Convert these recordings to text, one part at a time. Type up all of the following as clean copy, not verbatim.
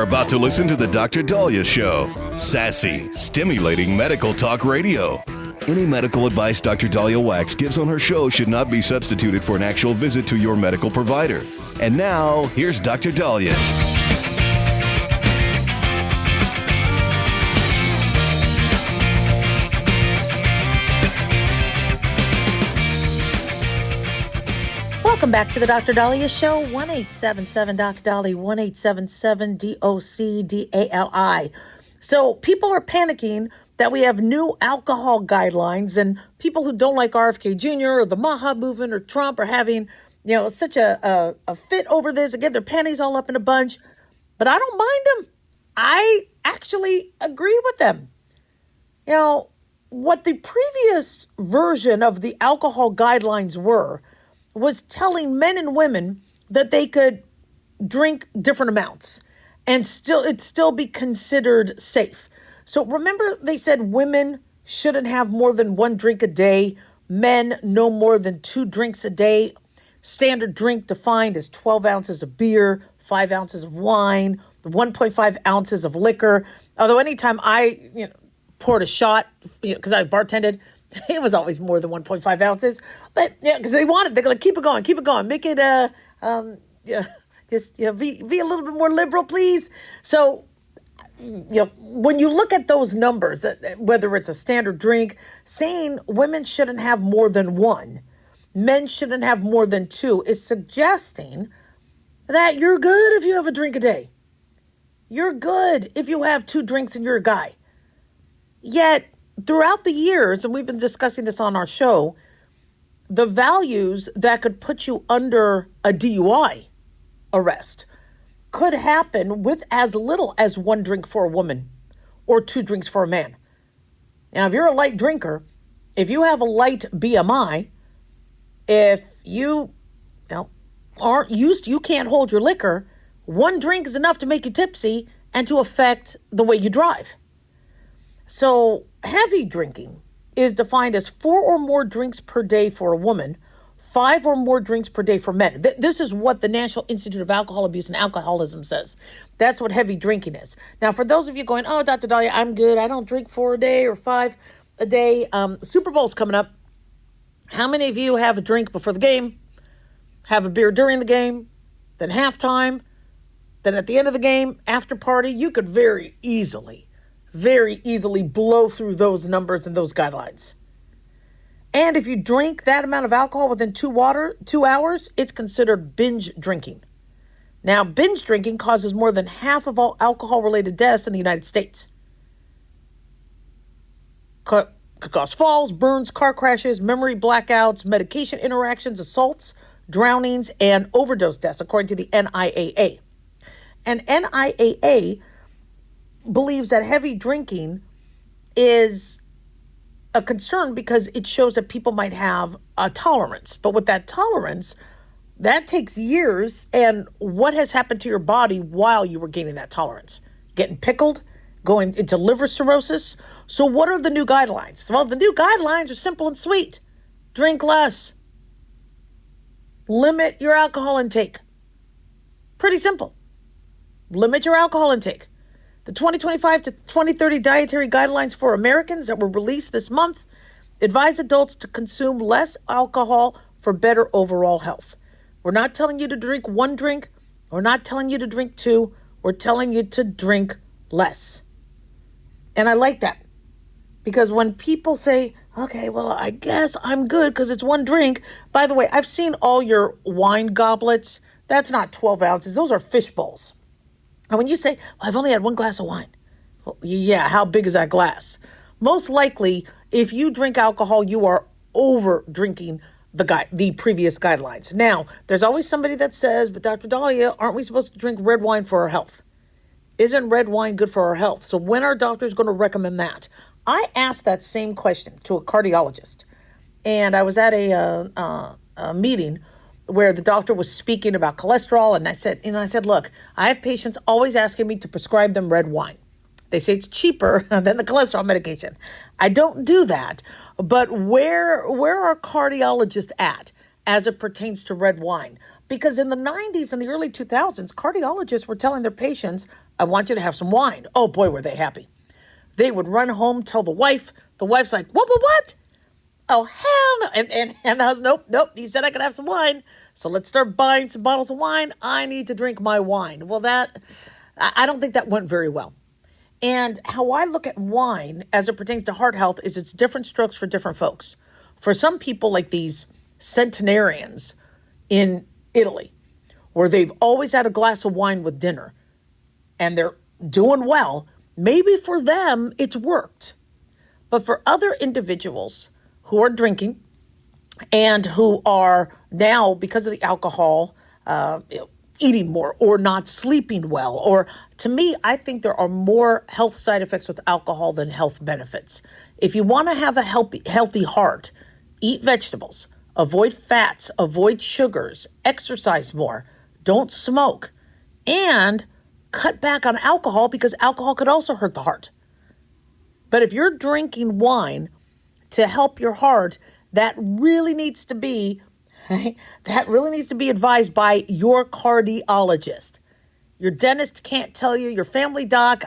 about to listen to the Dr. Dahlia Show. Sassy, stimulating medical talk radio. Any medical advice Dr. Dahlia Wax gives on her show should not be substituted for an actual visit to your medical provider. And now, here's Dr. Dahlia. Welcome back to the Dr. Dahlia Show, 1-877-Dr. Dahlia, 1-877-DOC-DALI. So people are panicking that we have new alcohol guidelines, and people who don't like RFK Jr. or the MAHA movement or Trump are having, such a fit over this and get their panties all up in a bunch. But I don't mind them. I actually agree with them. What the previous version of the alcohol guidelines was telling men and women that they could drink different amounts and it'd still be considered safe. So remember, they said women shouldn't have more than one drink a day, men no more than 2 drinks a day. Standard drink defined as 12 ounces of beer, 5 ounces of wine, 1.5 ounces of liquor. Although anytime I poured a shot, because I bartended, it was always more than 1.5 ounces. But because they're going to keep it going, make it be a little bit more liberal, please. So when you look at those numbers, whether it's a standard drink, saying women shouldn't have more than 1, men shouldn't have more than 2, is suggesting that you're good if you have a drink a day. You're good if you have 2 drinks and you're a guy. Yet throughout the years, and we've been discussing this on our show, the values that could put you under a DUI arrest could happen with as little as 1 drink for a woman or 2 drinks for a man. Now, if you're a light drinker, if you have a light BMI, if you aren't used, you can't hold your liquor, 1 drink is enough to make you tipsy and to affect the way you drive. So heavy drinking is defined as 4 or more drinks per day for a woman, 5 or more drinks per day for men. This is what the National Institute of Alcohol Abuse and Alcoholism says. That's what heavy drinking is. Now, for those of you going, oh, Dr. Dahlia, I'm good. I don't drink 4 a day or 5 a day. Super Bowl's coming up. How many of you have a drink before the game, have a beer during the game, then halftime, then at the end of the game, after party? You could very easily blow through those numbers and those guidelines. And if you drink that amount of alcohol within 2 hours, it's considered binge drinking. Now, binge drinking causes more than half of all alcohol-related deaths in the United States. Could cause falls, burns, car crashes, memory blackouts, medication interactions, assaults, drownings, and overdose deaths, according to the NIAA. And NIAA believes that heavy drinking is a concern because it shows that people might have a tolerance. But with that tolerance, that takes years. And what has happened to your body while you were gaining that tolerance? Getting pickled, going into liver cirrhosis. So what are the new guidelines? Well, the new guidelines are simple and sweet. Drink less. Limit your alcohol intake. Pretty simple. Limit your alcohol intake. The 2025 to 2030 dietary guidelines for Americans that were released this month advise adults to consume less alcohol for better overall health. We're not telling you to drink 1 drink. We're not telling you to drink 2. We're telling you to drink less. And I like that. Because when people say, okay, well, I guess I'm good because it's 1 drink. By the way, I've seen all your wine goblets. That's not 12 ounces. Those are fish bowls. And when you say, well, I've only had 1 glass of wine. Well, yeah, how big is that glass? Most likely, if you drink alcohol, you are over drinking the previous guidelines. Now, there's always somebody that says, but Dr. Dahlia, aren't we supposed to drink red wine for our health? Isn't red wine good for our health? So when are doctors going to recommend that? I asked that same question to a cardiologist. And I was at a meeting where the doctor was speaking about cholesterol. And I said, look, I have patients always asking me to prescribe them red wine. They say it's cheaper than the cholesterol medication. I don't do that. But where are cardiologists at as it pertains to red wine? Because in the 90s and the early 2000s, cardiologists were telling their patients, I want you to have some wine. Oh boy, were they happy. They would run home, tell the wife. The wife's like, what? Oh, hell no. And the husband, nope. He said I could have some wine. So let's start buying some bottles of wine. I need to drink my wine. Well, I don't think that went very well. And how I look at wine as it pertains to heart health is it's different strokes for different folks. For some people, like these centenarians in Italy, where they've always had a glass of wine with dinner and they're doing well, maybe for them it's worked. But for other individuals who are drinking and who are now, because of the alcohol, eating more or not sleeping well, or to me, I think there are more health side effects with alcohol than health benefits. If you want to have a healthy heart, eat vegetables, avoid fats, avoid sugars, exercise more, don't smoke, and cut back on alcohol because alcohol could also hurt the heart. But if you're drinking wine to help your heart, that really needs to be advised by your cardiologist. Your dentist can't tell you, your family doc,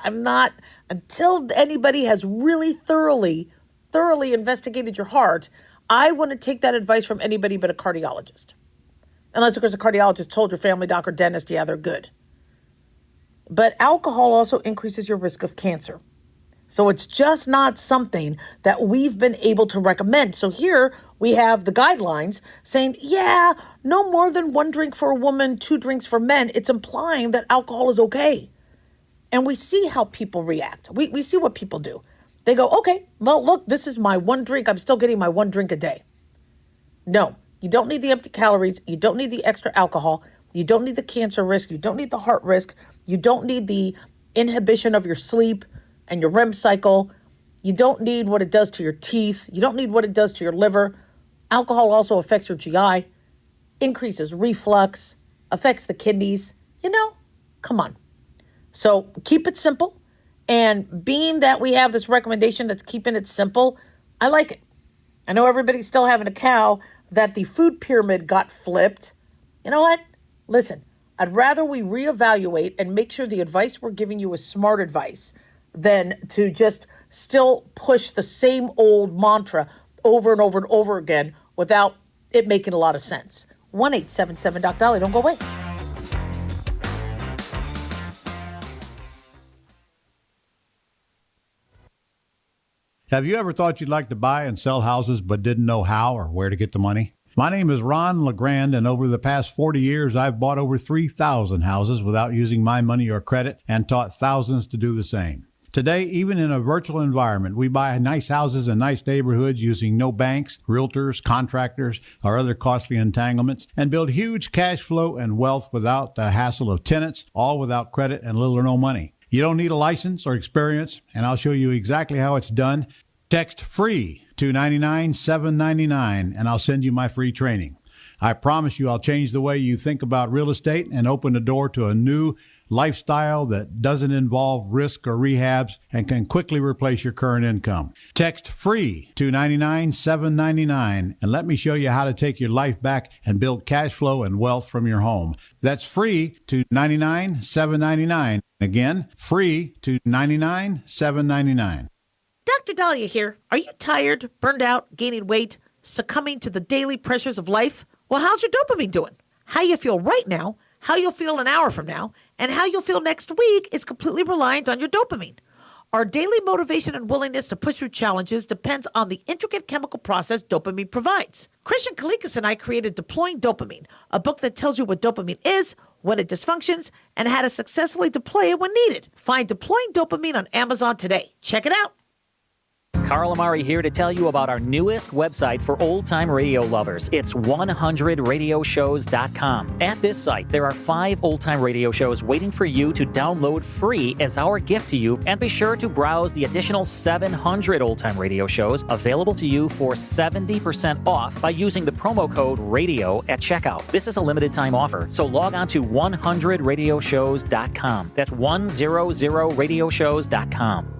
until anybody has really thoroughly investigated your heart, I wouldn't take that advice from anybody but a cardiologist. Unless, of course, a cardiologist told your family doc or dentist, yeah, they're good. But alcohol also increases your risk of cancer. So it's just not something that we've been able to recommend. So here we have the guidelines saying, yeah, no more than 1 drink for a woman, 2 drinks for men. It's implying that alcohol is okay. And we see how people react. We see what people do. They go, okay, well, look, this is my 1 drink. I'm still getting my 1 drink a day. No, you don't need the empty calories. You don't need the extra alcohol. You don't need the cancer risk. You don't need the heart risk. You don't need the inhibition of your sleep and your REM cycle. You don't need what it does to your teeth. You don't need what it does to your liver. Alcohol also affects your GI, increases reflux, affects the kidneys. Come on. So keep it simple. And being that we have this recommendation that's keeping it simple, I like it. I know everybody's still having a cow that the food pyramid got flipped. You know what? Listen, I'd rather we reevaluate and make sure the advice we're giving you is smart advice than to just still push the same old mantra over and over and over again without it making a lot of sense. 1-877-Doc-Dolly. Don't go away. Have you ever thought you'd like to buy and sell houses but didn't know how or where to get the money? My name is Ron LeGrand, and over the past 40 years, I've bought over 3,000 houses without using my money or credit and taught thousands to do the same. Today, even in a virtual environment, we buy nice houses in nice neighborhoods using no banks, realtors, contractors, or other costly entanglements, and build huge cash flow and wealth without the hassle of tenants, all without credit and little or no money. You don't need a license or experience, and I'll show you exactly how it's done. Text FREE to 99-799, and I'll send you my free training. I promise you I'll change the way you think about real estate and open the door to a new lifestyle that doesn't involve risk or rehabs and can quickly replace your current income. Text FREE to 99-799 and let me show you how to take your life back and build cash flow and wealth from your home. That's FREE to 99-799. Again, FREE to 99-799. Dr. Dahlia here. Are you tired, burned out, gaining weight, succumbing to the daily pressures of life? Well, how's your dopamine doing? How you feel right now, how you'll feel an hour from now, and how you'll feel next week is completely reliant on your dopamine. Our daily motivation and willingness to push through challenges depends on the intricate chemical process dopamine provides. Christian Kalikas and I created Deploying Dopamine, a book that tells you what dopamine is, when it dysfunctions, and how to successfully deploy it when needed. Find Deploying Dopamine on Amazon today. Check it out. Carl Amari here to tell you about our newest website for old-time radio lovers. It's 100radioshows.com. At this site, there are 5 old-time radio shows waiting for you to download free as our gift to you, and be sure to browse the additional 700 old-time radio shows available to you for 70% off by using the promo code RADIO at checkout. This is a limited-time offer, so log on to 100radioshows.com. That's 100radioshows.com.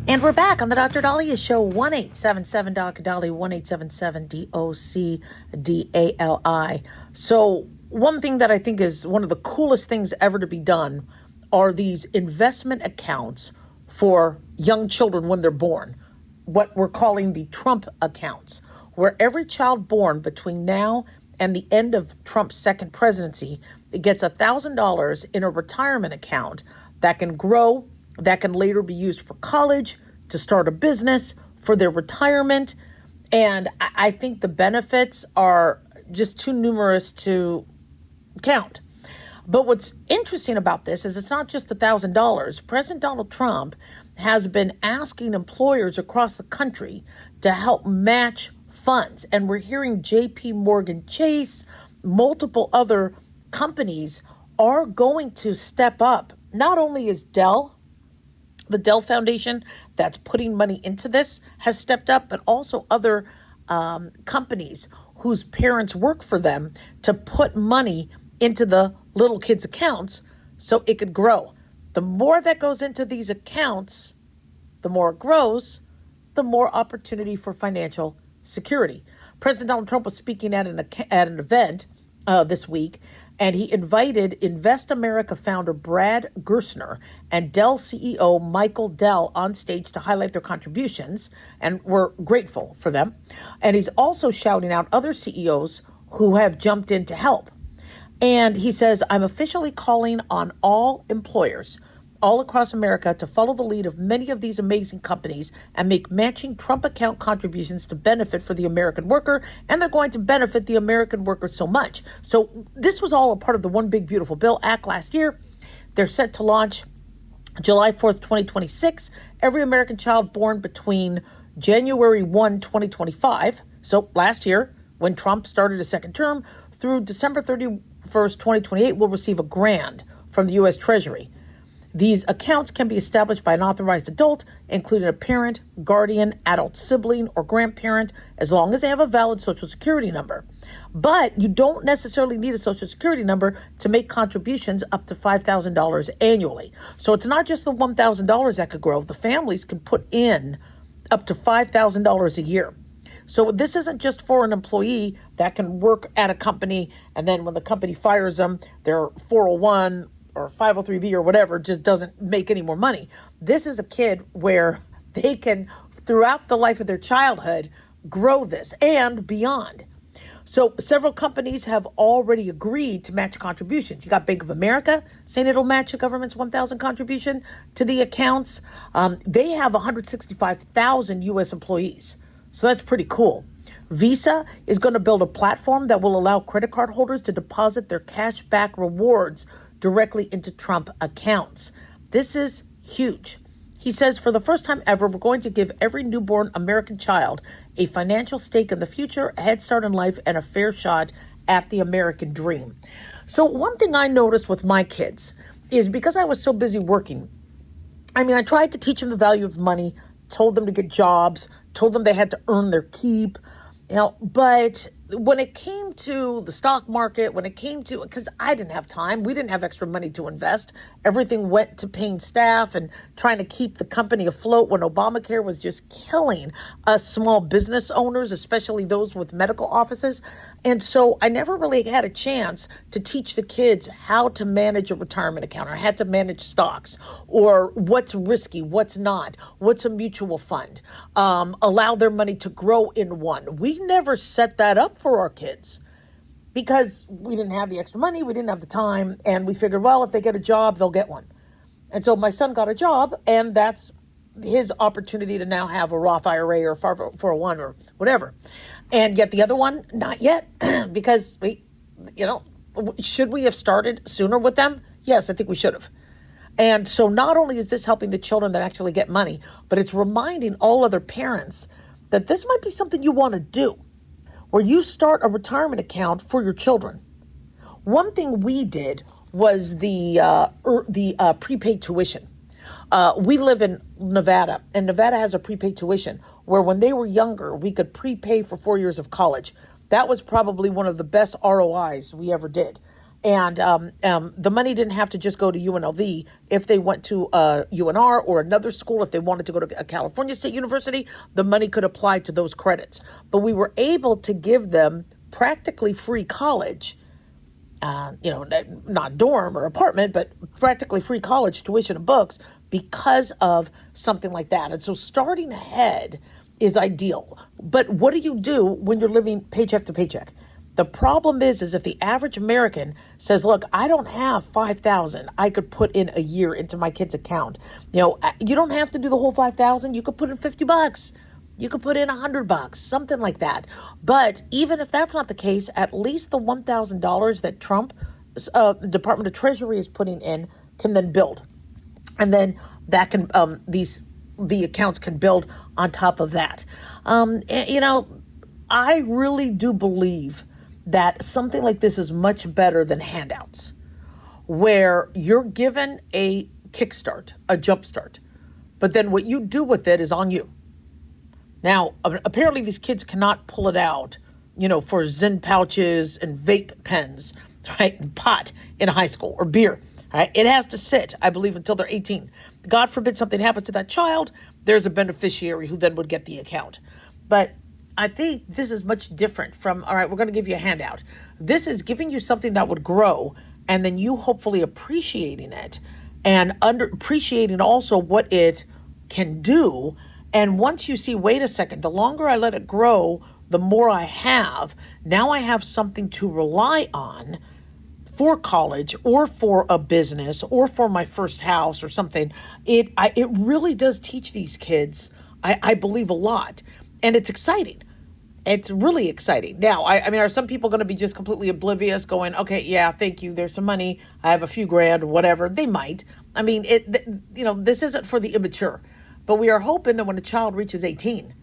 And we're back on the Dr. Dahlia Show, 1-877 Dr. Dahlia, 1-877 DOCDALI. So one thing that I think is one of the coolest things ever to be done are these investment accounts for young children when they're born, what we're calling the Trump accounts, where every child born between now and the end of Trump's second presidency, it gets $1,000 in a retirement account that can grow, that can later be used for college, to start a business, for their retirement. And I think the benefits are just too numerous to count. But what's interesting about this is it's not just $1,000. President Donald Trump has been asking employers across the country to help match funds. And we're hearing JP Morgan Chase, multiple other companies are going to step up. Not only is Dell, the Dell Foundation that's putting money into this has stepped up, but also other companies whose parents work for them to put money into the little kids' accounts so it could grow. The more that goes into these accounts, the more it grows, the more opportunity for financial security. President Donald Trump was speaking at an event this week, and he invited Invest America founder Brad Gerstner and Dell CEO Michael Dell on stage to highlight their contributions, and we're grateful for them. And he's also shouting out other CEOs who have jumped in to help. And he says, I'm officially calling on all employers all across America to follow the lead of many of these amazing companies and make matching Trump account contributions to benefit for the American worker. And they're going to benefit the American worker so much. So this was all a part of the One Big Beautiful Bill Act last year. They're set to launch July 4th, 2026. Every American child born between January 1, 2025, so last year when Trump started his second term, through December 31st, 2028, will receive a grant from the U.S. Treasury. These accounts can be established by an authorized adult, including a parent, guardian, adult sibling, or grandparent, as long as they have a valid Social Security number. But you don't necessarily need a Social Security number to make contributions up to $5,000 annually. So it's not just the $1,000 that could grow. The families can put in up to $5,000 a year. So this isn't just for an employee that can work at a company, and then when the company fires them, their 401 or 503B or whatever just doesn't make any more money. This is a kid where they can, throughout the life of their childhood, grow this and beyond. So several companies have already agreed to match contributions. You got Bank of America saying it'll match the government's 1,000 contribution to the accounts. They have 165,000 U.S. employees. So that's pretty cool. Visa is going to build a platform that will allow credit card holders to deposit their cash back rewards directly into Trump accounts. This is huge. He says, for the first time ever, we're going to give every newborn American child a financial stake in the future, a head start in life, and a fair shot at the American dream. So one thing I noticed with my kids is because I was so busy working, I tried to teach them the value of money, told them to get jobs, told them they had to earn their keep, but when it came to the stock market, because I didn't have time, we didn't have extra money to invest. Everything went to paying staff and trying to keep the company afloat when Obamacare was just killing us small business owners, especially those with medical offices. And so I never really had a chance to teach the kids how to manage a retirement account, or how to manage stocks, or what's risky, what's not, what's a mutual fund, allow their money to grow in one. We never set that up for our kids because we didn't have the extra money, we didn't have the time, and we figured, well, if they get a job, they'll get one. And so my son got a job, and that's his opportunity to now have a Roth IRA or 401 or whatever. And yet the other one, not yet, because should we have started sooner with them? Yes, I think we should have. And so not only is this helping the children that actually get money, but it's reminding all other parents that this might be something you want to do, where you start a retirement account for your children. One thing we did was the prepaid tuition. We live in Nevada, and Nevada has a prepaid tuition where when they were younger, we could prepay for 4 years of college. That was probably one of the best ROIs we ever did. And the money didn't have to just go to UNLV. If they went to UNR or another school, if they wanted to go to a California State University, the money could apply to those credits. But we were able to give them practically free college, not dorm or apartment, but practically free college tuition and books because of something like that. And so starting ahead is ideal. But what do you do when you're living paycheck to paycheck? The problem is if the average American says, look, I don't have $5,000 I could put in a year into my kid's account. You don't have to do the whole $5,000. You could put in $50. You could put in $100, something like that. But even if that's not the case, at least the $1,000 that Trump, Department of Treasury is putting in can then build. And then that can, the accounts can build on top of that. I really do believe that something like this is much better than handouts, where you're given a kickstart, a jumpstart, but then what you do with it is on you. Now, apparently these kids cannot pull it out, for Zen pouches and vape pens, right, and pot in high school or beer. Right? It has to sit, I believe, until they're 18. God forbid something happens to that child, there's a beneficiary who then would get the account. But I think this is much different from, all right, we're going to give you a handout. This is giving you something that would grow, and then you hopefully appreciating it and appreciating also what it can do. And once you see, wait a second, the longer I let it grow, the more I have. Now I have something to rely on for college or for a business or for my first house or something. It really does teach these kids, I believe, a lot. And it's exciting. It's really exciting. Now, I mean, are some people going to be just completely oblivious going, okay, yeah, thank you. There's some money. I have a few grand, whatever. They might. I mean, this isn't for the immature, but we are hoping that when a child reaches 18,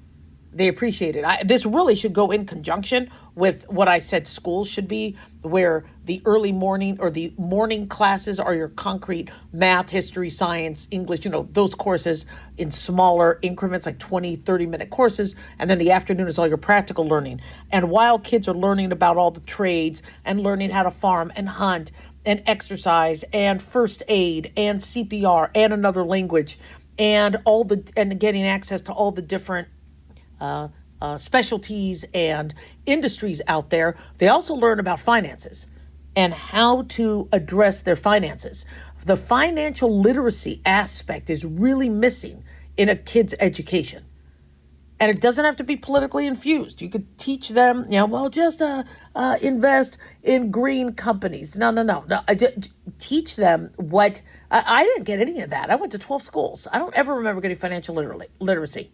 they appreciate it. This really should go in conjunction with what I said schools should be, where the early morning or the morning classes are your concrete math, history, science, English, those courses in smaller increments, like 20, 30-minute courses. And then the afternoon is all your practical learning. And while kids are learning about all the trades and learning how to farm and hunt and exercise and first aid and CPR and another language and getting access to all the different specialties and industries out there, they also learn about finances and how to address their finances. The financial literacy aspect is really missing in a kid's education. And it doesn't have to be politically infused. You could teach them, just invest in green companies. No. Teach them what, I didn't get any of that. I went to 12 schools. I don't ever remember getting financial literacy.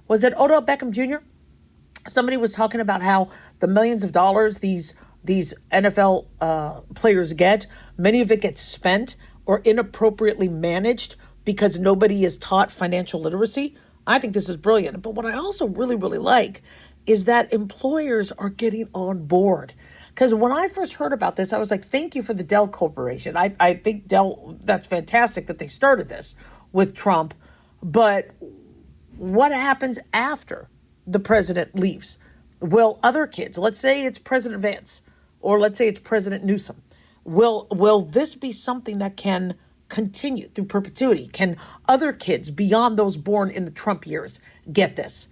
Was it Odell Beckham Jr.? Somebody was talking about how the millions of dollars these NFL players get, many of it gets spent or inappropriately managed because nobody is taught financial literacy. I think this is brilliant. But what I also really, really like is that employers are getting on board. Because when I first heard about this, I was like, thank you for the Dell Corporation. I think Dell, that's fantastic that they started this with Trump. But what happens after the president leaves? Will other kids, let's say it's President Vance, or let's say it's President Newsom, will this be something that can continue through perpetuity? Can other kids beyond those born in the Trump years get this?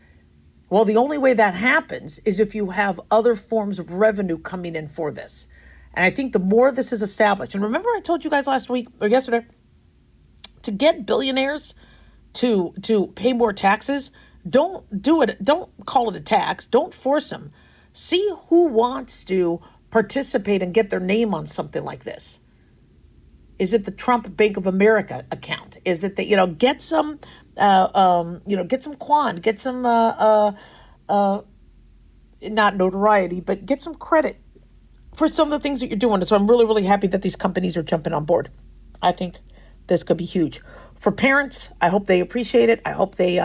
Well, the only way that happens is if you have other forms of revenue coming in for this. And I think the more this is established, and remember I told you guys last week or yesterday, to get billionaires to pay more taxes, don't do it. Don't call it a tax. Don't force them. See who wants to participate and get their name on something like this. Is it the Trump Bank of America account? Is it that, get some, get some Quan, get some, not notoriety, but get some credit for some of the things that you're doing. So I'm really, really happy that these companies are jumping on board. I think this could be huge. For parents, I hope they appreciate it. I hope they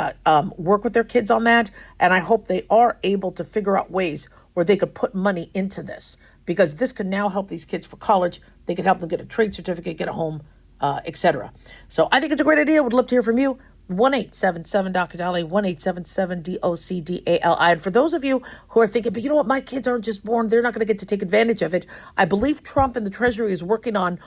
work with their kids on that. And I hope they are able to figure out ways where they could put money into this, because this could now help these kids for college. They could help them get a trade certificate, get a home, etc. So I think it's a great idea. Would love to hear from you. 1-877-Dr. Dolly, 1-877-DOCDALI. And for those of you who are thinking, but you know what, my kids aren't just born, they're not going to get to take advantage of it. I believe Trump and the Treasury is working on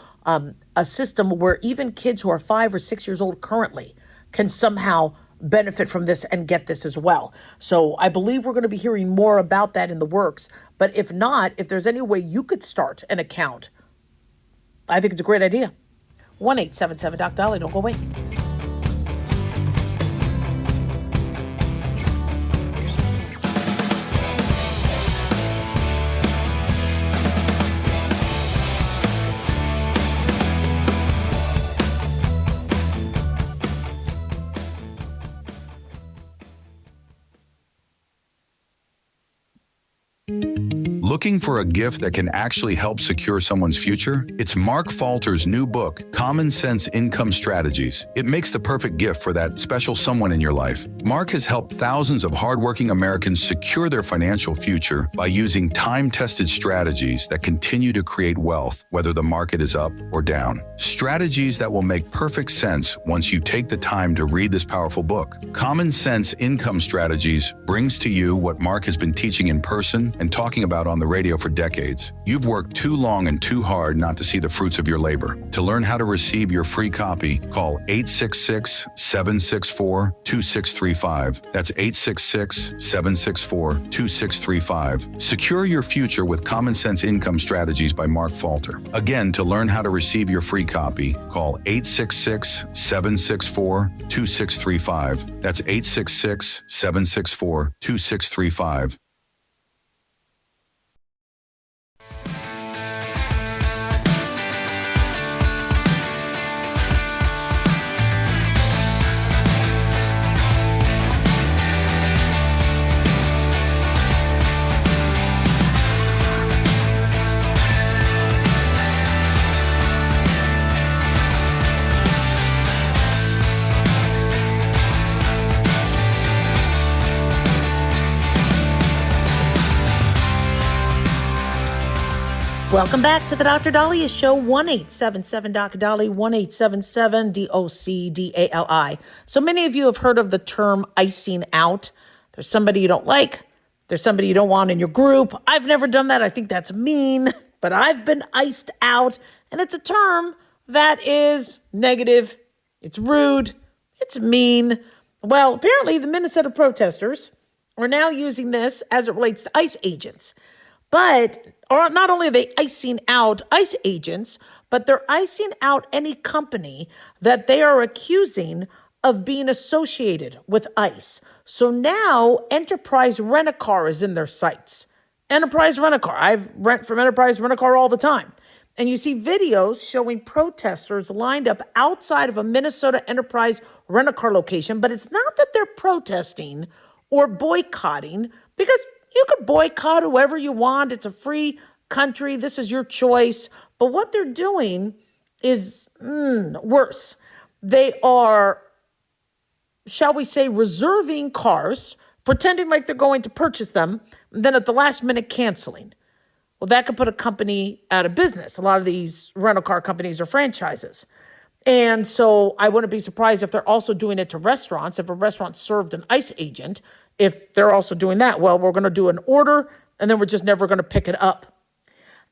a system where even kids who are 5 or 6 years old currently can somehow benefit from this and get this as well. So I believe we're going to be hearing more about that in the works. But if not, if there's any way you could start an account, I think it's a great idea. 1-877-Dr. Dolly. Don't go away. Looking for a gift that can actually help secure someone's future? It's Mark Falter's new book, Common Sense Income Strategies. It makes the perfect gift for that special someone in your life. Mark has helped thousands of hardworking Americans secure their financial future by using time-tested strategies that continue to create wealth, whether the market is up or down. Strategies that will make perfect sense once you take the time to read this powerful book. Common Sense Income Strategies brings to you what Mark has been teaching in person and talking about on the radio for decades. You've worked too long and too hard not to see the fruits of your labor. To learn how to receive your free copy, call 866-764-2635. That's 866-764-2635. Secure your future with Common Sense Income Strategies by Mark Falter. Again, to learn how to receive your free copy, call 866-764-2635. That's 866-764-2635. Welcome back to the Dr. Daliah Show, 1-877-Dr. Dolly, 1-877-DOCDALI. So many of you have heard of the term icing out. There's somebody you don't like. There's somebody you don't want in your group. I've never done that. I think that's mean, but I've been iced out. And it's a term that is negative. It's rude. It's mean. Well, apparently the Minnesota protesters are now using this as it relates to ICE agents. But not only are they icing out ICE agents, but they're icing out any company that they are accusing of being associated with ICE. So now Enterprise Rent-A-Car is in their sights. Enterprise Rent-A-Car. I rent from Enterprise Rent-A-Car all the time. And you see videos showing protesters lined up outside of a Minnesota Enterprise Rent-A-Car location. But it's not that they're protesting or boycotting, because you could boycott whoever you want. It's a free country. This is your choice. But what they're doing is worse. They are, shall we say, reserving cars, pretending like they're going to purchase them, and then at the last minute canceling. Well, that could put a company out of business. A lot of these rental car companies are franchises. And so I wouldn't be surprised if they're also doing it to restaurants. If a restaurant served an ICE agent, if they're also doing that, well, we're going to do an order and then we're just never going to pick it up.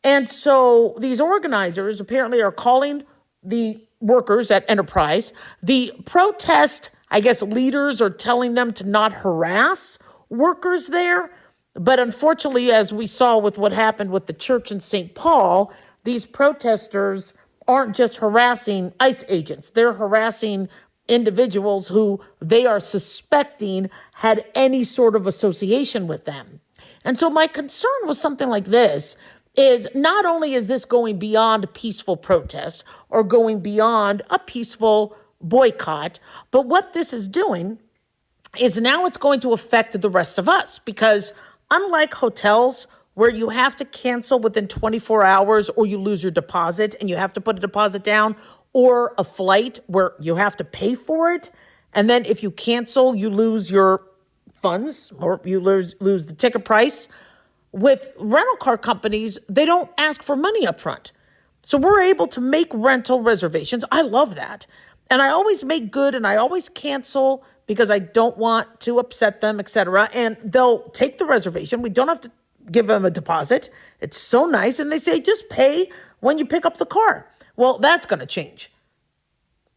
And so these organizers apparently are calling the workers at Enterprise. The protest, I guess, leaders are telling them to not harass workers there. But unfortunately, as we saw with what happened with the church in St. Paul, these protesters aren't just harassing ICE agents. They're harassing individuals who they are suspecting had any sort of association with them. And so my concern with something like this is not only is this going beyond peaceful protest or going beyond a peaceful boycott, but what this is doing is now it's going to affect the rest of us, because unlike hotels where you have to cancel within 24 hours or you lose your deposit and you have to put a deposit down, or a flight where you have to pay for it, and then if you cancel, you lose your funds or you lose the ticket price. With rental car companies, they don't ask for money up front. So we're able to make rental reservations. I love that. And I always make good and I always cancel because I don't want to upset them, etc. And they'll take the reservation. We don't have to give them a deposit. It's so nice. And they say, just pay when you pick up the car. Well, that's going to change.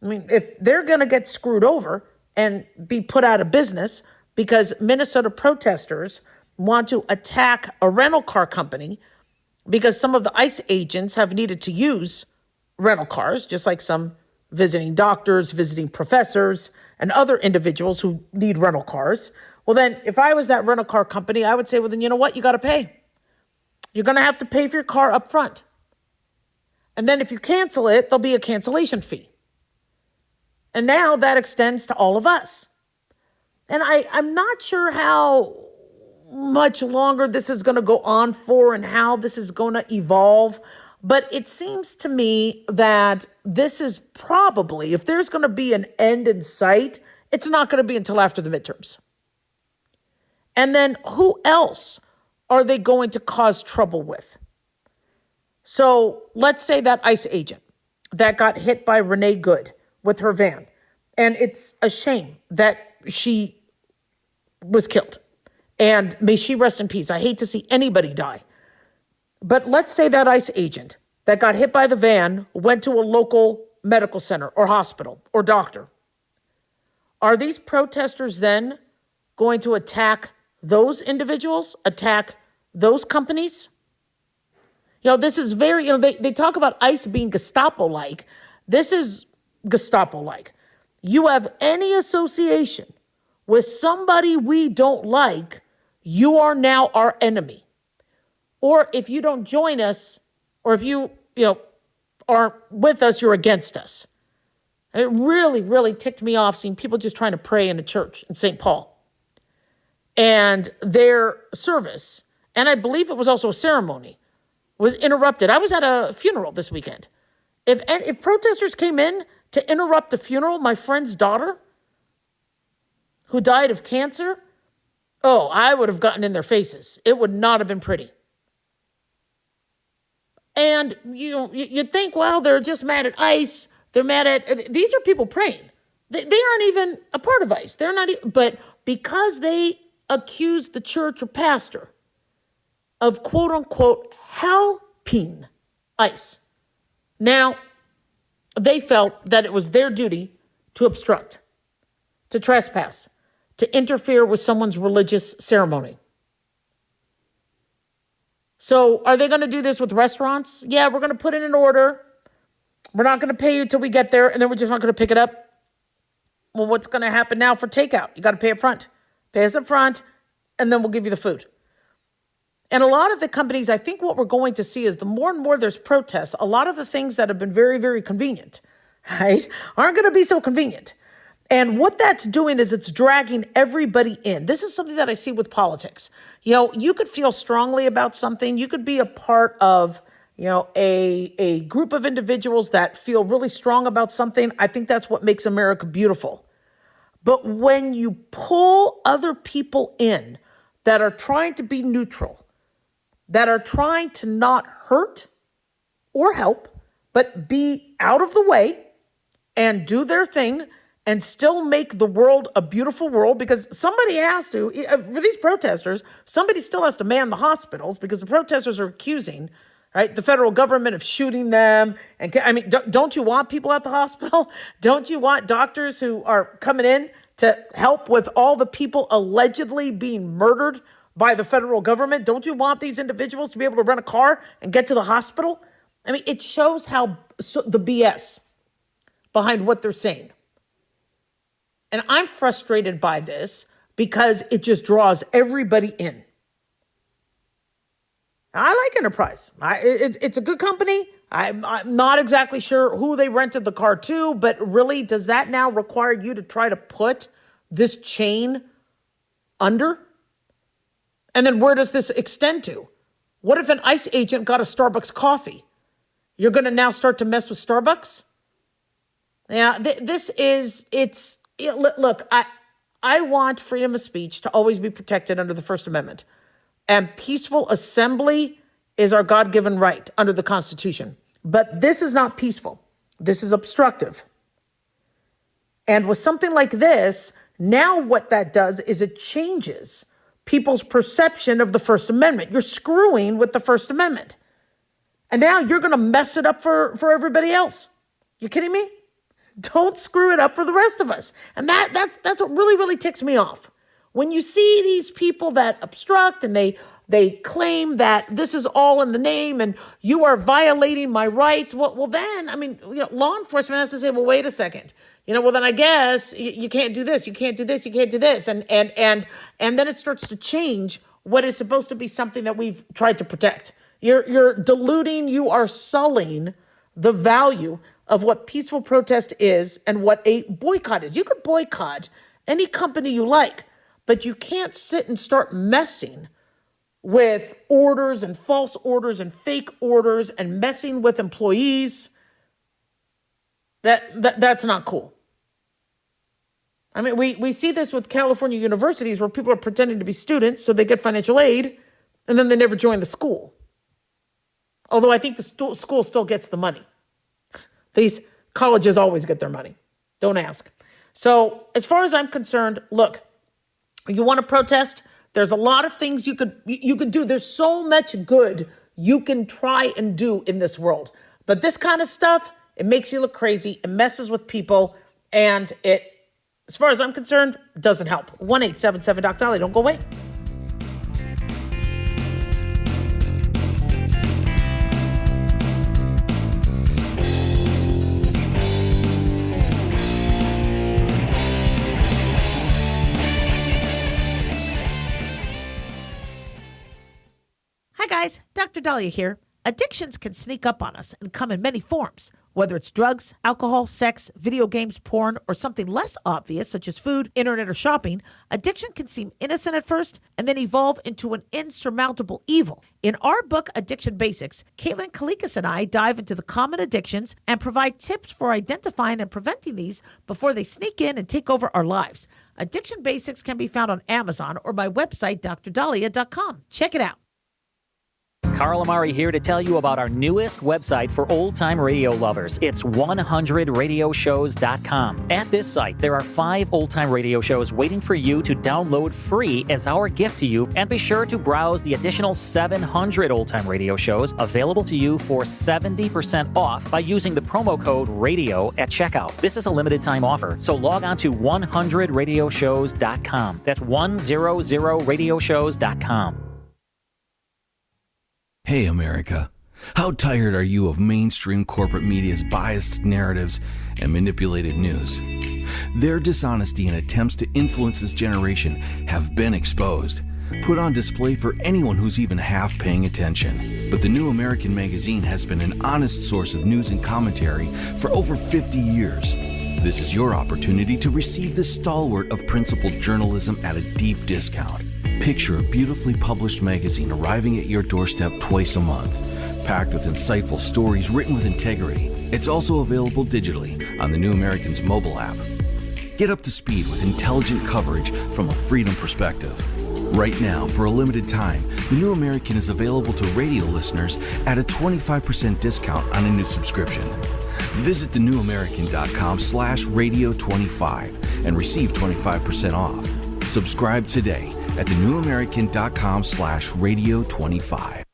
I mean, if they're going to get screwed over and be put out of business because Minnesota protesters want to attack a rental car company because some of the ICE agents have needed to use rental cars, just like some visiting doctors, visiting professors, and other individuals who need rental cars. Well, then if I was that rental car company, I would say, well, then you know what? You got to pay. You're going to have to pay for your car up front. And then if you cancel it, there'll be a cancellation fee. And now that extends to all of us. And I'm not sure how much longer this is going to go on for and how this is going to evolve. But it seems to me that this is probably, if there's going to be an end in sight, it's not going to be until after the midterms. And then who else are they going to cause trouble with? So let's say that ICE agent that got hit by Renee Good with her van. And it's a shame that she was killed. And may she rest in peace. I hate to see anybody die. But let's say that ICE agent that got hit by the van went to a local medical center or hospital or doctor. Are these protesters then going to attack those individuals, attack those companies? You know, this is very, they talk about ICE being Gestapo-like. This is Gestapo-like. You have any association with somebody we don't like, you are now our enemy. Or if you don't join us, or if you are with us, you're against us. It really, really ticked me off seeing people just trying to pray in a church in St. Paul. And their service, and I believe it was also a ceremony, was interrupted. I was at a funeral this weekend. If protesters came in to interrupt the funeral, my friend's daughter, who died of cancer, I would have gotten in their faces. It would not have been pretty. And you think, well, they're just mad at ICE. They're mad at, these are people praying. They aren't even a part of ICE. They're not, but because they accused the church or pastor of quote unquote helping ICE. Now, they felt that it was their duty to obstruct, to trespass, to interfere with someone's religious ceremony. So are they going to do this with restaurants? Yeah, we're going to put in an order. We're not going to pay you till we get there, and then we're just not going to pick it up. Well, what's going to happen now for takeout? You got to pay up front. Pay us up front, and then we'll give you the food. And a lot of the companies, I think what we're going to see is the more and more there's protests, a lot of the things that have been very, very convenient, right, aren't going to be so convenient. And what that's doing is it's dragging everybody in. This is something that I see with politics. You could feel strongly about something. You could be a part of, a group of individuals that feel really strong about something. I think that's what makes America beautiful. But when you pull other people in that are trying to be neutral, that are trying to not hurt or help, but be out of the way and do their thing and still make the world a beautiful world, because somebody has to, for these protesters, somebody still has to man the hospitals because the protesters are accusing, right, the federal government of shooting them. And I mean, don't you want people at the hospital? Don't you want doctors who are coming in to help with all the people allegedly being murdered by the federal government? Don't you want these individuals to be able to rent a car and get to the hospital? I mean, it shows how the BS behind what they're saying. And I'm frustrated by this because it just draws everybody in. I like Enterprise. It's a good company. I'm not exactly sure who they rented the car to, but really, does that now require you to try to put this chain under? And then where does this extend to? What if an ICE agent got a Starbucks coffee? You're going to now start to mess with Starbucks? Yeah, look, I want freedom of speech to always be protected under the First Amendment. And peaceful assembly is our God-given right under the Constitution. But this is not peaceful. This is obstructive. And with something like this, now what that does is it changes people's perception of the First Amendment. You're screwing with the First Amendment. And now you're going to mess it up for everybody else. You kidding me? Don't screw it up for the rest of us. And that's what really, really ticks me off. When you see these people that obstruct and they claim that this is all in the name and you are violating my rights. Well, then, I mean, law enforcement has to say, well, wait a second. Well, then I guess you can't do this. You can't do this. You can't do this. And then it starts to change what is supposed to be something that we've tried to protect. You're diluting, you are sullying the value of what peaceful protest is and what a boycott is. You could boycott any company you like, but you can't sit and start messing with orders and false orders and fake orders and messing with employees. That's not cool. I mean, we see this with California universities where people are pretending to be students so they get financial aid and then they never join the school. Although I think the school still gets the money. These colleges always get their money. Don't ask. So as far as I'm concerned, look, you want to protest? There's a lot of things you could do. There's so much good you can try and do in this world. But this kind of stuff, it makes you look crazy. It messes with people. And it, as far as I'm concerned, doesn't help. 1-877-DOC-DOLLY. Don't go away. Hi guys, Dr. Dahlia here. Addictions can sneak up on us and come in many forms, whether it's drugs, alcohol, sex, video games, porn, or something less obvious such as food, internet, or shopping. Addiction can seem innocent at first and then evolve into an insurmountable evil. In our book, Addiction Basics, Caitlin Kalikas and I dive into the common addictions and provide tips for identifying and preventing these before they sneak in and take over our lives. Addiction Basics can be found on Amazon or my website, drdahlia.com. Check it out. Carl Amari here to tell you about our newest website for old-time radio lovers. It's 100radioshows.com. At this site, there are 5 old-time radio shows waiting for you to download free as our gift to you, and be sure to browse the additional 700 old-time radio shows available to you for 70% off by using the promo code RADIO at checkout. This is a limited-time offer, so log on to 100radioshows.com. That's 100radioshows.com. Hey, America. How tired are you of mainstream corporate media's biased narratives and manipulated news? Their dishonesty and attempts to influence this generation have been exposed, put on display for anyone who's even half paying attention. But the New American Magazine has been an honest source of news and commentary for over 50 years. This is your opportunity to receive the stalwart of principled journalism at a deep discount. Picture a beautifully published magazine arriving at your doorstep twice a month, packed with insightful stories written with integrity. It's also available digitally on the New American's mobile app. Get up to speed with intelligent coverage from a freedom perspective. Right now, for a limited time, the New American is available to radio listeners at a 25% discount on a new subscription. Visit thenewamerican.com/radio25 and receive 25% off. Subscribe today at thenewamerican.com/radio25.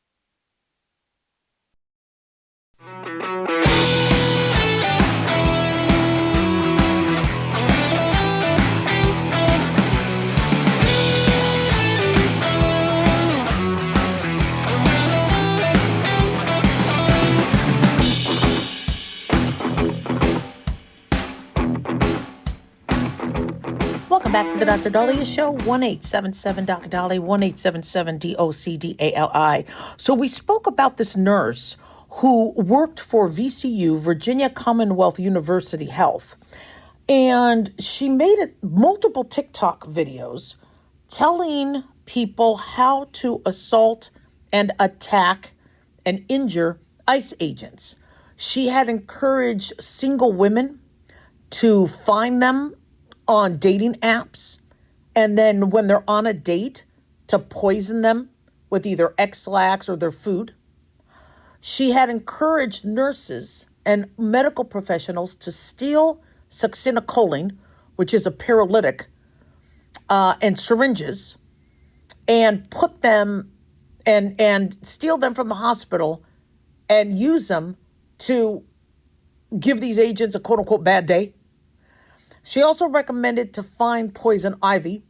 Back to the Dr. Dahlia Show, 1-877-DOC-DOLLY, 1-877-DOC-DALI. So we spoke about this nurse who worked for VCU, Virginia Commonwealth University Health. And she made multiple TikTok videos telling people how to assault and attack and injure ICE agents. She had encouraged single women to find them on dating apps, and then when they're on a date, to poison them with either X-Lax or their food. She had encouraged nurses and medical professionals to steal succinylcholine, which is a paralytic, and syringes, and put them and steal them from the hospital and use them to give these agents a quote unquote bad day. She also recommended to find poison ivy,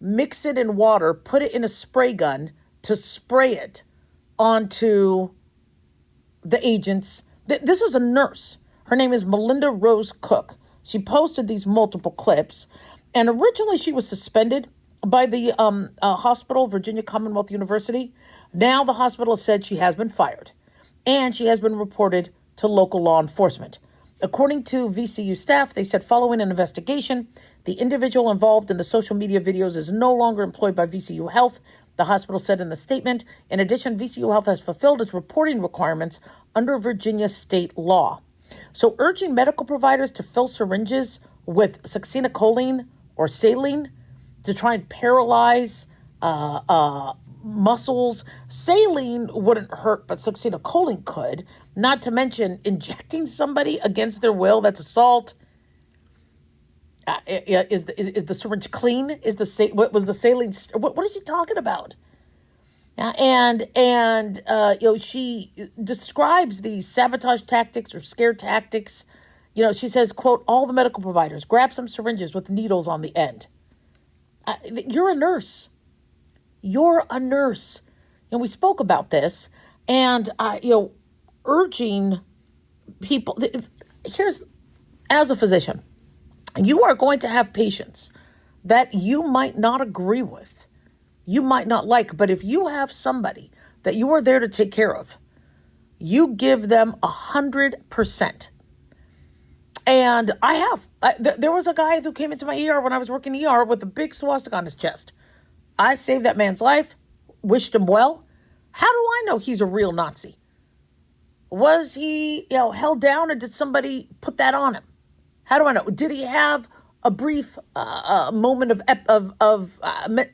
mix it in water, put it in a spray gun to spray it onto the agents. This is a nurse. Her name is Melinda Rose Cook. She posted these multiple clips, and originally she was suspended by the hospital, Virginia Commonwealth University. Now the hospital said she has been fired, and she has been reported to local law enforcement. According to VCU staff, they said following an investigation, the individual involved in the social media videos is no longer employed by VCU Health. The hospital said in the statement, in addition, VCU Health has fulfilled its reporting requirements under Virginia state law. So urging medical providers to fill syringes with succinylcholine or saline to try and paralyze muscles. Saline wouldn't hurt, but succinylcholine could. Not to mention injecting somebody against their will. That's assault. Is the syringe clean? What was the saline? What is she talking about? She describes these sabotage tactics or scare tactics. She says, quote, all the medical providers grab some syringes with needles on the end. You're a nurse. You're a nurse. And we spoke about this, and urging people. As a physician, you are going to have patients that you might not agree with, you might not like, but if you have somebody that you are there to take care of, you give them 100%. And there was a guy who came into my ER when I was working ER with a big swastika on his chest. I saved that man's life, wished him well. How do I know he's a real Nazi? Was he, held down, or did somebody put that on him? How do I know? Did he have a brief moment of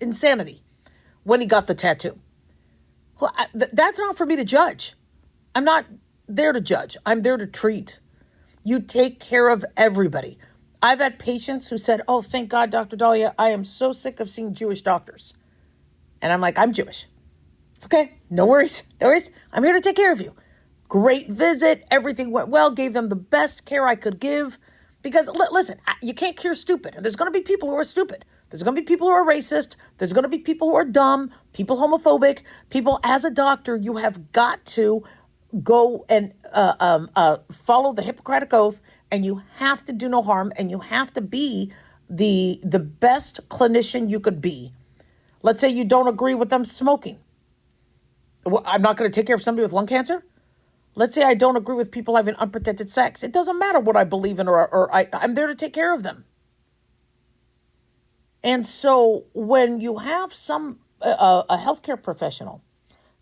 insanity when he got the tattoo? Well, that's not for me to judge. I'm not there to judge. I'm there to treat. You take care of everybody. I've had patients who said, oh, thank God, Dr. Daliah, I am so sick of seeing Jewish doctors. And I'm like, I'm Jewish. It's okay. No worries. No worries. I'm here to take care of you. Great visit. Everything went well. Gave them the best care I could give. Because, listen, you can't cure stupid. And there's going to be people who are stupid. There's going to be people who are racist. There's going to be people who are dumb, people homophobic. People, as a doctor, you have got to go and follow the Hippocratic Oath, and you have to do no harm, and you have to be the best clinician you could be. Let's say you don't agree with them smoking. I'm not going to take care of somebody with lung cancer. Let's say I don't agree with people having unprotected sex. It doesn't matter what I believe in, or I'm there to take care of them. And so when you have a healthcare professional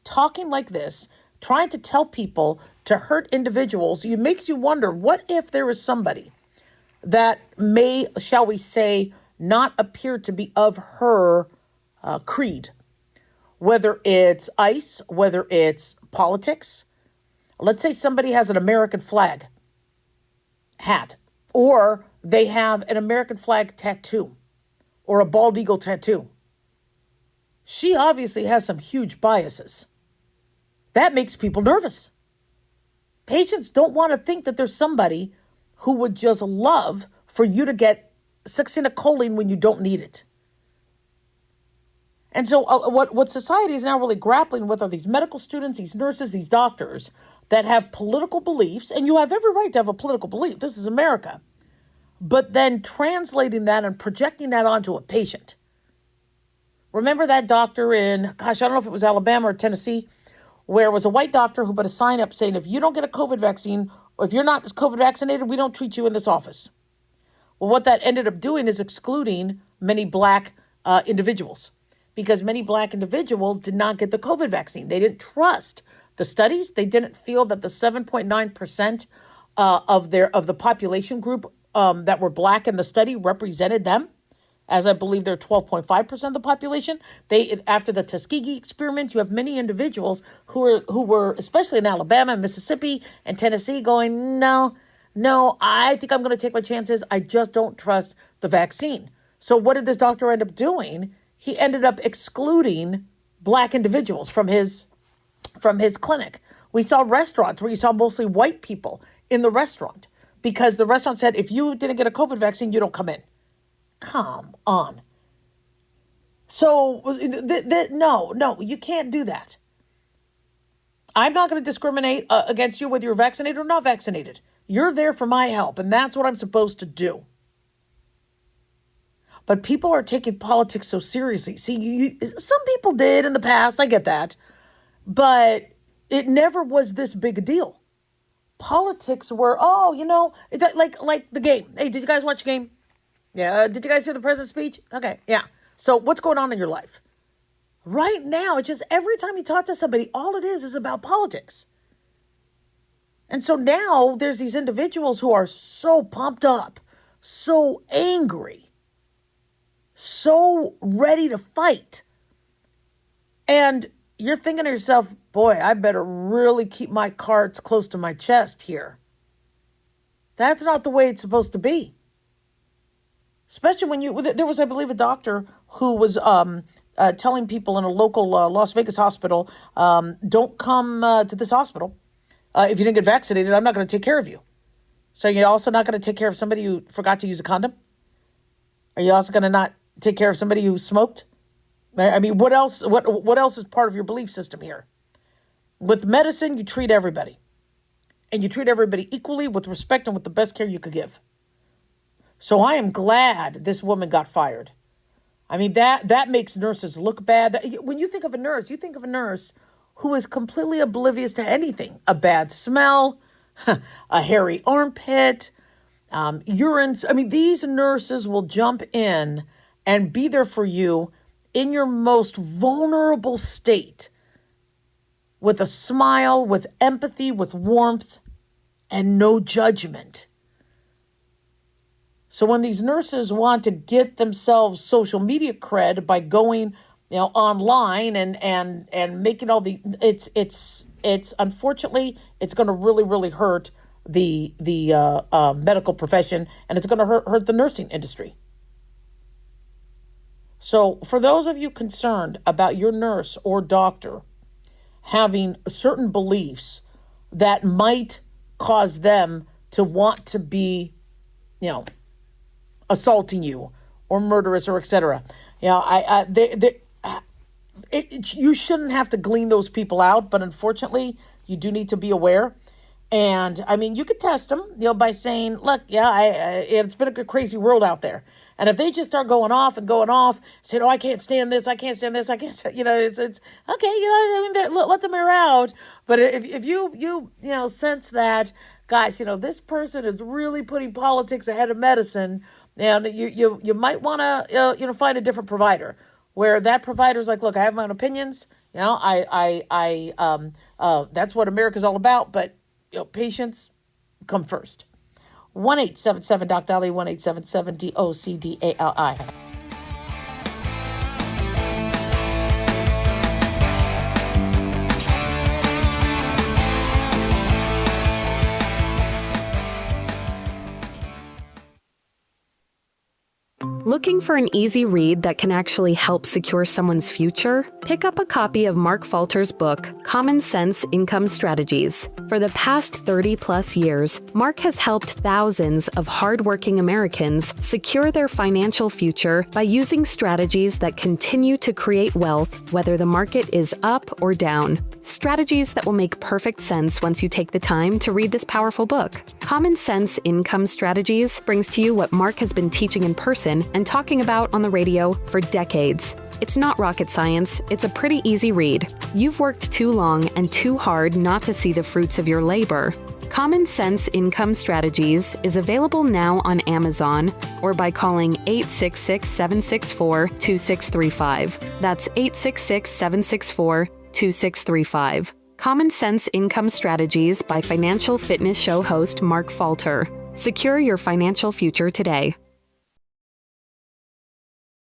talking like this, trying to tell people to hurt individuals, it makes you wonder, what if there is somebody that may, shall we say, not appear to be of her creed, whether it's ICE, whether it's politics. Let's say somebody has an American flag hat, or they have an American flag tattoo, or a bald eagle tattoo. She obviously has some huge biases. That makes people nervous. Patients don't want to think that there's somebody who would just love for you to get succinylcholine when you don't need it. And so what society is now really grappling with are these medical students, these nurses, these doctors that have political beliefs, and you have every right to have a political belief. This is America. But then translating that and projecting that onto a patient. Remember that doctor in, I don't know if it was Alabama or Tennessee, where it was a white doctor who put a sign up saying, if you don't get a COVID vaccine, or if you're not COVID vaccinated, we don't treat you in this office. Well, what that ended up doing is excluding many black individuals, because many black individuals did not get the COVID vaccine. They didn't trust the studies. They didn't feel that the 7.9% of the population group that were black in the study represented them, as I believe they're 12.5% of the population. After the Tuskegee experiment, you have many individuals who were, especially in Alabama, Mississippi, and Tennessee, going, no, No, I think I'm going to take my chances. I just don't trust the vaccine. So what did this doctor end up doing? He ended up excluding Black individuals from his clinic. We saw restaurants where you saw mostly white people in the restaurant because the restaurant said, if you didn't get a COVID vaccine, you don't come in. Come on. So no, you can't do that. I'm not going to discriminate against you whether you're vaccinated or not vaccinated. You're there for my help, and that's what I'm supposed to do. But people are taking politics so seriously. See, some people did in the past. I get that. But it never was this big a deal. Politics were, like the game. Hey, did you guys watch the game? Yeah. Did you guys hear the president's speech? Okay. Yeah. So what's going on in your life? Right now, it's just every time you talk to somebody, all it is about politics. And so now there's these individuals who are so pumped up, so angry, so ready to fight. And you're thinking to yourself, boy, I better really keep my cards close to my chest here. That's not the way it's supposed to be. Especially when there was, I believe, a doctor who was telling people in a local Las Vegas hospital, don't come to this hospital. If you didn't get vaccinated, I'm not going to take care of you. So you're also not going to take care of somebody who forgot to use a condom? Are you also going to not take care of somebody who smoked? I mean, what else? What else is part of your belief system here? With medicine, you treat everybody. And you treat everybody equally with respect and with the best care you could give. So I am glad this woman got fired. I mean, that makes nurses look bad. When you think of a nurse, you think of a nurse who is completely oblivious to anything. A bad smell, a hairy armpit, urine. I mean, these nurses will jump in and be there for you in your most vulnerable state with a smile, with empathy, with warmth, and no judgment. So when these nurses want to get themselves social media cred by going, online and making all the, it's unfortunately, it's going to really, really hurt the medical profession, and it's going to hurt the nursing industry. So for those of you concerned about your nurse or doctor having certain beliefs that might cause them to want to be, assaulting you or murderous or etc. You shouldn't have to glean those people out, but unfortunately, you do need to be aware. And I mean, you could test them, by saying, "Look, it's been a crazy world out there." And if they just start going off, saying, "Oh, I can't stand this, I can't stand this, I can't," it's okay, let them air out. But if you sense that, guys, this person is really putting politics ahead of medicine, and you might want to find a different provider where that provider is like, "Look, I have my own opinions. That's what America's all about. But patients come first." 1-877-DOC-DALI, 1-877-DOC-DALI. Looking for an easy read that can actually help secure someone's future? Pick up a copy of Mark Falter's book, Common Sense Income Strategies. For the past 30-plus years, Mark has helped thousands of hardworking Americans secure their financial future by using strategies that continue to create wealth, whether the market is up or down. Strategies that will make perfect sense once you take the time to read this powerful book. Common Sense Income Strategies brings to you what Mark has been teaching in person and talking about on the radio for decades. It's not rocket science, it's a pretty easy read. You've worked too long and too hard not to see the fruits of your labor. Common Sense Income Strategies is available now on Amazon or by calling 866-764-2635. That's 866-764-2635. Common Sense Income Strategies by Financial Fitness Show host Mark Falter. Secure your financial future today.